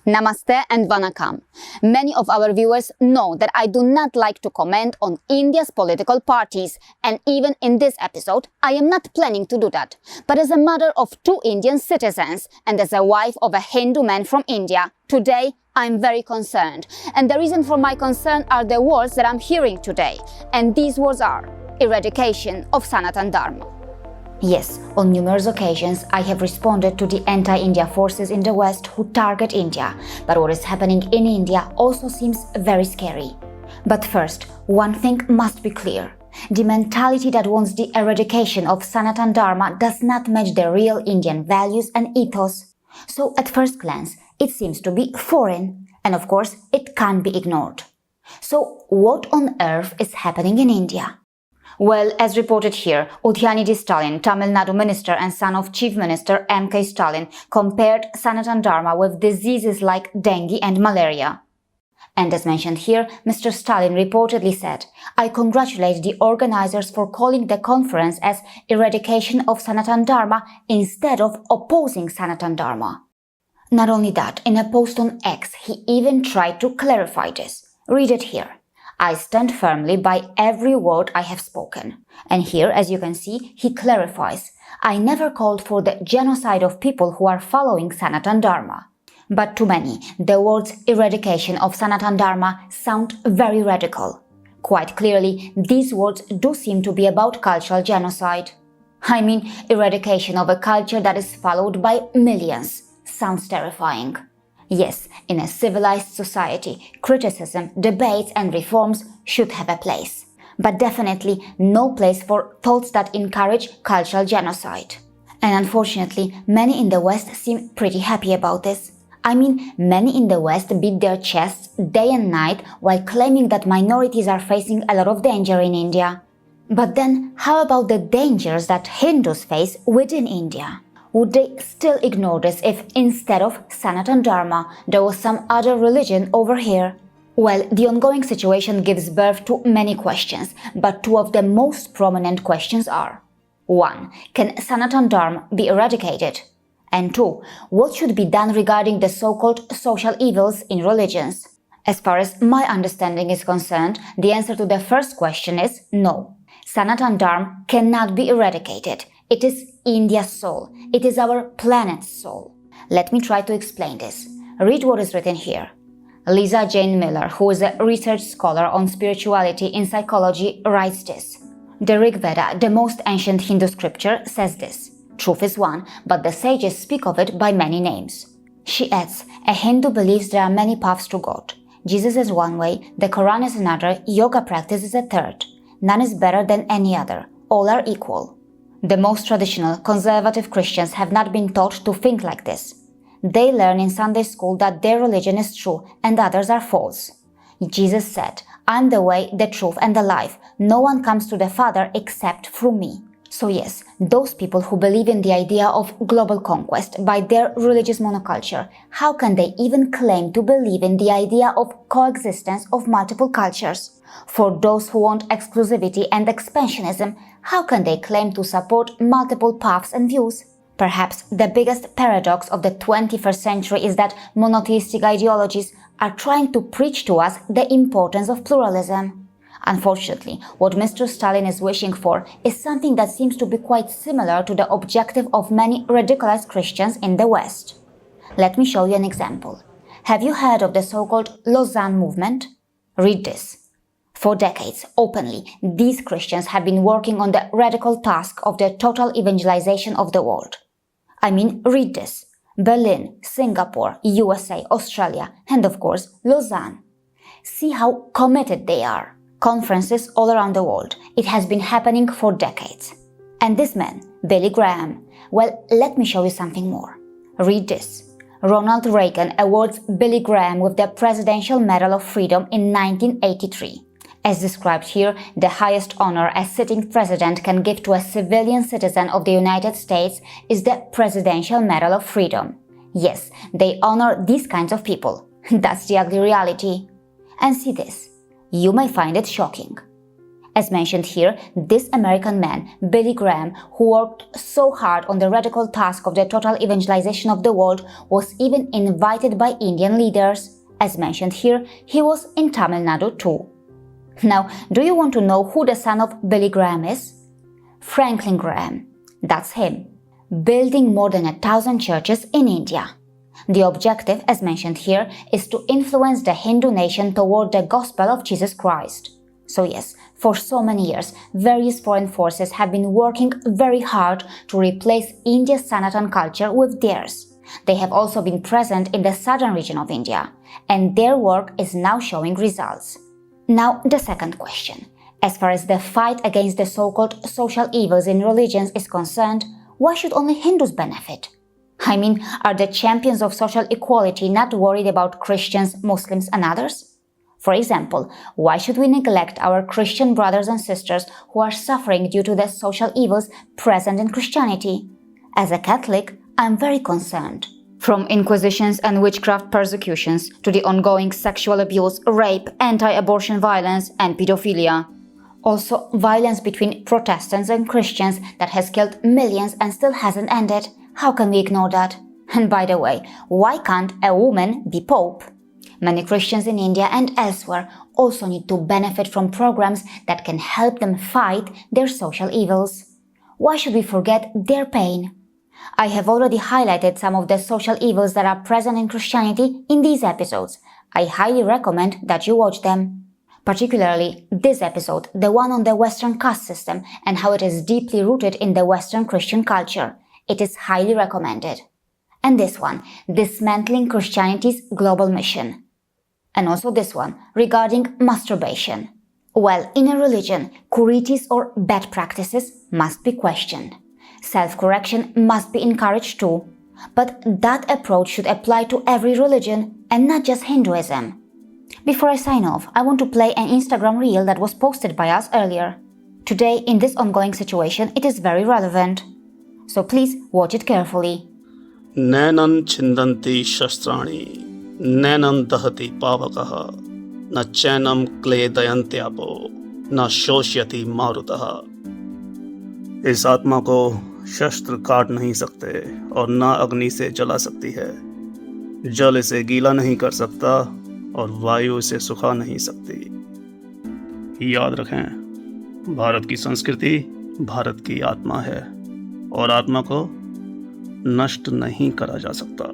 Namaste and Vanakkam. Many of our viewers know that I do not like to comment on India's political parties, and even in this episode, I am not planning to do that. But as a mother of two Indian citizens and as a wife of a Hindu man from India, today I'm very concerned. And the reason for my concern are the words that I'm hearing today. And these words are Eradication of Sanatana Dharma. Yes, on numerous occasions I have responded to the anti-India forces in the West who target India, but what is happening in India also seems very scary. But first, one thing must be clear. The mentality that wants the eradication of Sanatana Dharma does not match the real Indian values and ethos. So at first glance, it seems to be foreign, and of course it can't be ignored. So what on earth is happening in India? Well, as reported here, Udhayanidhi Stalin, Tamilnadu minister and son of Chief Minister M.K. Stalin, compared Sanatana Dharma with diseases like dengue and malaria. And as mentioned here, Mr. Stalin reportedly said, "I congratulate the organizers for calling the conference as Eradication of Sanatana Dharma instead of opposing Sanatana Dharma." Not only that, in a post on X, he even tried to clarify this. Read it here. "I stand firmly by every word I have spoken." And here, as you can see, he clarifies, "I never called for the genocide of people who are following Sanatana Dharma." But to many, the words eradication of Sanatana Dharma sound very radical. Quite clearly, these words do seem to be about cultural genocide. I mean, eradication of a culture that is followed by millions. Sounds terrifying. Yes, in a civilized society, criticism, debates and reforms should have a place. But definitely no place for thoughts that encourage cultural genocide. And unfortunately, many in the West seem pretty happy about this. I mean, many in the West beat their chests day and night while claiming that minorities are facing a lot of danger in India. But then, how about the dangers that Hindus face within India? Would they still ignore this if instead of Sanatana Dharma, there was some other religion over here? Well, the ongoing situation gives birth to many questions, but two of the most prominent questions are: 1. Can Sanatana Dharma be eradicated? And 2. What should be done regarding the so-called social evils in religions? As far as my understanding is concerned, the answer to the first question is no. Sanatana Dharma cannot be eradicated. It is India's soul. It is our planet's soul. Let me try to explain this. Read what is written here. Lisa Jane Miller, who is a research scholar on spirituality in psychology, writes this. The Rig Veda, the most ancient Hindu scripture, says this. Truth is one, but the sages speak of it by many names. She adds, a Hindu believes there are many paths to God. Jesus is one way, the Quran is another, yoga practice is a third. None is better than any other. All are equal. The most traditional, conservative Christians have not been taught to think like this. They learn in Sunday school that their religion is true and others are false. Jesus said, "I'm the way, the truth and the life. No one comes to the Father except through me." So yes, those people who believe in the idea of global conquest by their religious monoculture, how can they even claim to believe in the idea of coexistence of multiple cultures? For those who want exclusivity and expansionism, how can they claim to support multiple paths and views? Perhaps the biggest paradox of the 21st century is that monotheistic ideologies are trying to preach to us the importance of pluralism. Unfortunately, what Mr. Stalin is wishing for is something that seems to be quite similar to the objective of many radicalized Christians in the West. Let me show you an example. Have you heard of the so-called Lausanne movement? Read this. For decades, openly, these Christians have been working on the radical task of the total evangelization of the world. I mean, read this. Berlin, Singapore, USA, Australia, and of course, Lausanne. See how committed they are. Conferences all around the world. It has been happening for decades. And this man, Billy Graham, well, let me show you something more. Read this. Ronald Reagan awards Billy Graham with the Presidential Medal of Freedom in 1983. As described here, the highest honor a sitting president can give to a civilian citizen of the United States is the Presidential Medal of Freedom. Yes, they honor these kinds of people. That's the ugly reality. And see this. You may find it shocking. As mentioned here, this American man, Billy Graham, who worked so hard on the radical task of the total evangelization of the world, was even invited by Indian leaders. As mentioned here, he was in Tamil Nadu too. Now, do you want to know who the son of Billy Graham is? Franklin Graham. That's him. Building more than 1,000 churches in India. The objective, as mentioned here, is to influence the Hindu nation toward the gospel of Jesus Christ. So yes, for so many years, various foreign forces have been working very hard to replace India's Sanatana culture with theirs. They have also been present in the southern region of India, and their work is now showing results. Now, the second question. As far as the fight against the so-called social evils in religions is concerned, why should only Hindus benefit? I mean, are the champions of social equality not worried about Christians, Muslims, and others? For example, why should we neglect our Christian brothers and sisters who are suffering due to the social evils present in Christianity? As a Catholic, I am very concerned. From inquisitions and witchcraft persecutions to the ongoing sexual abuse, rape, anti-abortion violence, and pedophilia. Also, violence between Protestants and Christians that has killed millions and still hasn't ended. How can we ignore that? And by the way, why can't a woman be Pope? Many Christians in India and elsewhere also need to benefit from programs that can help them fight their social evils. Why should we forget their pain? I have already highlighted some of the social evils that are present in Christianity in these episodes. I highly recommend that you watch them. Particularly this episode, the one on the Western caste system and how it is deeply rooted in the Western Christian culture. It is highly recommended. And this one, dismantling Christianity's global mission. And also this one, regarding masturbation. Well, in a religion, kuritis or bad practices must be questioned. Self-correction must be encouraged too. But that approach should apply to every religion and not just Hinduism. Before I sign off, I want to play an Instagram reel that was posted by us earlier. Today, in this ongoing situation, it is very relevant. So please watch it carefully. नैनं छिन्दन्ति शस्त्राणि नैनं दहति पावकः न चैनं क्लेदयन्त्यापो न शोष्यति मारुतः। इस आत्मा को शस्त्र काट नहीं सकते और न अग्नि से जला सकती है। जल इसे गीला नहीं कर सकता और वायु इसे सुखा नहीं सकती। याद रखें, भारत की संस्कृति भारत की आत्मा है और आत्मा को नष्ट नहीं करा जा सकता।